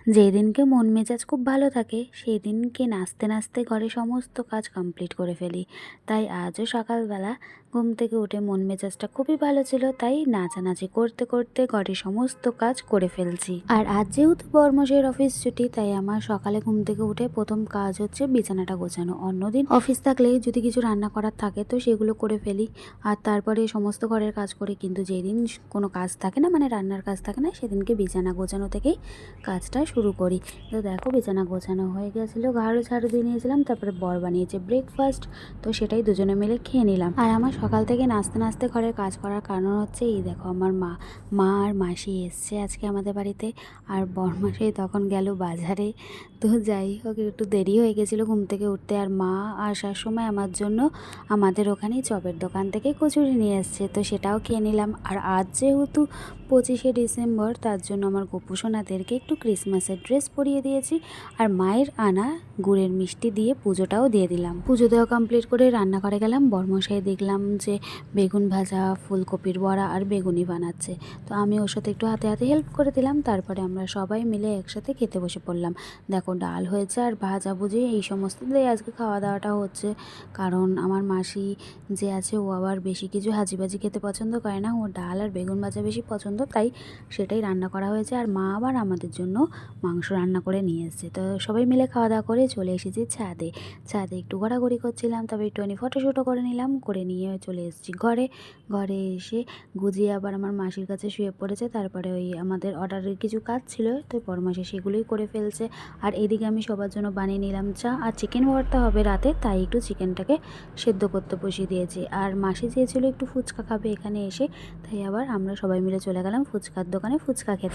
যেই দিনকে মন মেজাজ খুব ভালো থাকে সেই দিনকে নাচতে নাচতে ঘরে সমস্ত কাজ কমপ্লিট করে ফেলি। তাই আজও সকালবেলা ঘুম থেকে উঠে মন মেজাজটা খুবই ভালো ছিল, তাই নাচানাচি করতে করতে ঘরের সমস্ত কাজ করে ফেলছি। আর আজ যেহেতু বর্মশের অফিস ছুটি, তাই আমার সকালে ঘুম থেকে উঠে প্রথম কাজ হচ্ছে বিছানাটা গোছানো। অন্যদিন অফিস থাকলে যদি কিছু রান্না করার থাকে তো সেগুলো করে ফেলি, আর তারপরে সমস্ত ঘরের কাজ করি। কিন্তু যেদিন কোনো কাজ থাকে না, মানে রান্নার কাজ থাকে না, সেদিনকে বিছানা গোছানো থেকেই কাজটা শুরু করি। তো দেখো বিছানা গোছানো হয়ে গেছিলো, ঘাড়ও ঝাড়ু দিয়ে নিয়েছিলাম, তারপরে বর বানিয়েছে ব্রেকফাস্ট, তো সেটাই দুজনে মিলে খেয়ে নিলাম। আর আমার সকাল থেকে নাচতে নাচতে ঘরের কাজ করার কারণ হচ্ছে এই দেখো, আমার মা আর মাসি এসছে আজকে আমাদের বাড়িতে, আর বরমাসি তখন গেল বাজারে। তো যাই হোক, একটু দেরি হয়ে গেছিলো ঘুম থেকে উঠতে। আর মা আসার সময় আমার জন্য আমাদের ওখানেই চপের দোকান থেকে কচুরি নিয়ে এসছে, তো সেটাও খেয়ে নিলাম। আর আজ যেহেতু 25শে ডিসেম্বর, তার জন্য আমার গোপুসোনাদেরকে একটু ক্রিসমাসের ড্রেস পরিয়ে দিয়েছি, আর মায়ের আনা গুড়ের মিষ্টি দিয়ে পুজোটাও দিয়ে দিলাম। পুজো দেওয়া কমপ্লিট করে রান্নাঘরে গেলাম। বরমশাই দেখলাম যে বেগুন ভাজা, ফুলকপির বড়া আর বেগুনি বানাচ্ছে, তো আমি ওর সাথে একটু হাতে হাতে হেল্প করে দিলাম। তারপরে আমরা সবাই মিলে একসাথে খেতে বসে পড়লাম। দেখো ডাল হয়েছে আর ভাজাভুজি এই সমস্ত দিয়ে আজকে খাওয়া দাওয়াটা হচ্ছে। কারণ আমার মাসি যে আছে ও আবার বেশি কিছু হাজিবাজি খেতে পছন্দ করে না, ও ডাল আর বেগুন ভাজা বেশি পছন্দ, তাই সেটাই রান্না করা হয়েছে। আর মা আবার আমাদের জন্য মাংস রান্না করে নিয়ে এসেছে। তো সবাই মিলে খাওয়া দাওয়া করে চলে এসেছি ছাদে। ছাদে একটু ঘোরাঘুরি করছিলাম, তবে একটুখানি ফটোশ্যুটও করে নিলাম, করে নিয়ে চলে এসেছি ঘরে। ঘরে এসে গুজিয়ে আবার আমার মাসির কাছে শুয়ে পড়েছে। তারপরে ওই আমাদের অর্ডারের কিছু কাজ ছিল, তো পরমাসে সেগুলোই করে ফেলছে। আর এদিকে আমি সবার জন্য বানিয়ে নিলাম চা, আর চিকেন ভর্তা হবে রাতে, তাই একটু চিকেনটাকে সেদ্ধ করতে বসিয়ে দিয়েছি। আর মাসি চেয়েছিল একটু ফুচকা খাবে এখানে এসে, তাই আবার আমরা সবাই মিলে চলে গেলাম ফুচকার দোকানে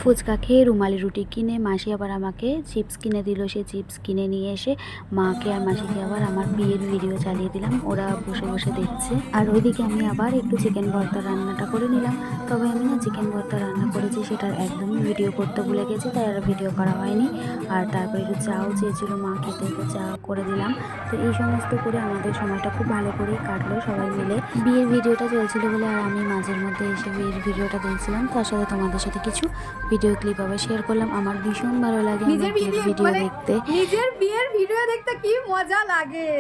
ফুচকা খেয়ে রুমালি রুটি কিনে মাসি আবার আমাকে চিপস কিনে দিল। সেই চিপস কিনে নিয়ে এসে মাকে আর মাসিকে আবার আমার বিয়ের ভিডিও চালিয়ে দিলাম, ওরা বসে বসে দেখছে। আর ওইদিকে আমি আবার একটু চিকেন ভর্তা রান্নাটা করে নিলাম। তবে আমি না চিকেন ভর্তা রান্না করেছি সেটার একদমই ভিডিও করতে ভুলে গেছি, তাই আর ভিডিও করা হয়নি। আর তারপরে একটু চাও চেয়েছিল মা খেতে, তো চা করে দিলাম। তো এই সমস্ত করে আমাদের সময়টা খুব ভালো করেই কাটলো সবাই মিলে। বিয়ের ভিডিওটা চলছিল বলে আর আমি মাঝের মধ্যে এসে বিয়ের ভিডিওটা দেখছিলাম, তার সাথে তোমাদের সাথে কিছু ভিডিও ক্লিপ আবার শেয়ার করলাম। আমার ভীষণ ভালো লাগে আমার বিয়ের ভিডিও দেখতে। নিজের বিয়ের ভিডিও দেখতে কি মজা লাগে।